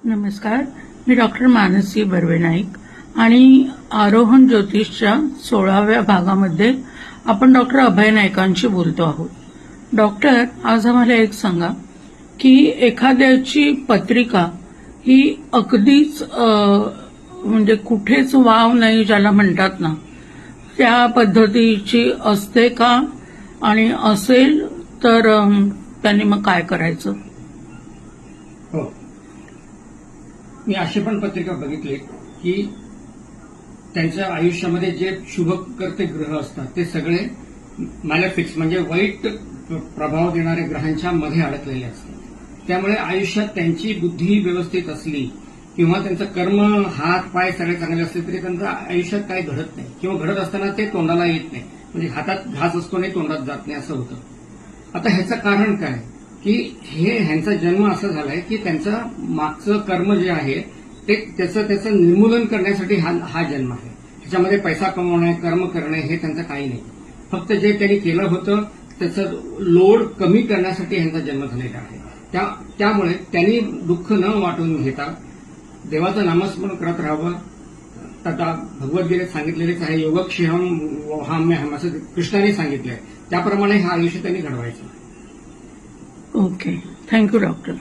नमस्कार, मी डॉक्टर मानसी बर्वे नाईक आणि आरोहण ज्योतिषच्या 16व्या भागामध्ये आपण डॉक्टर अभय नाईकांशी बोलतो आहोत. डॉक्टर, आज आम्हाला एक सांगा की एखाद्याची पत्रिका ही अगदीच म्हणजे कुठेच वाव नाही ज्याला म्हणतात ना, त्या पद्धतीची असते का, आणि असेल तर त्यांनी मग काय करायचं? हो, मी अशी पण पत्रिका बघितली की त्यांच्या आयुष्यामध्ये जे शुभकर्ते ग्रह असतात ते सगळे मॅलेफिक्स म्हणजे वाईट प्रभाव देणाऱ्या ग्रहांच्या मध्ये अडकलेले असतात. त्यामुळे आयुष्यात त्यांची बुद्धी व्यवस्थित असली किंवा त्यांचं कर्म, हात पाय सगळे चांगले असले तरी त्यांचं आयुष्यात काही घडत नाही, किंवा घडत असताना ते तोंडाला येत नाही, म्हणजे हातात घास असतो नाही तोंडात जात नाही असं होतं. आता ह्याचं कारण काय की ह्यांचा जन्म असा झालाय की त्यांचं मागचं कर्म जे आहे ते त्याचं निर्मूलन करण्यासाठी हा जन्म आहे. ह्याच्यामध्ये पैसा कमवणे, कर्म करणे हे त्यांचं काही नाही. फक्त जे त्यांनी केलं होतं त्याचं लोड कमी करण्यासाठी ह्यांचा जन्म झालेला आहे. त्यामुळे त्यांनी दुःख न वाटून घेता देवाचं नामस्मरण करत राहावं. आता भगवद्गीतेत सांगितलेलेच आहे, योगक्षेमं वहाम्यहम् असं कृष्णाने सांगितलंय. त्याप्रमाणे हा आयुष्य त्यांनी घडवायचं. Okay, thank you doctor.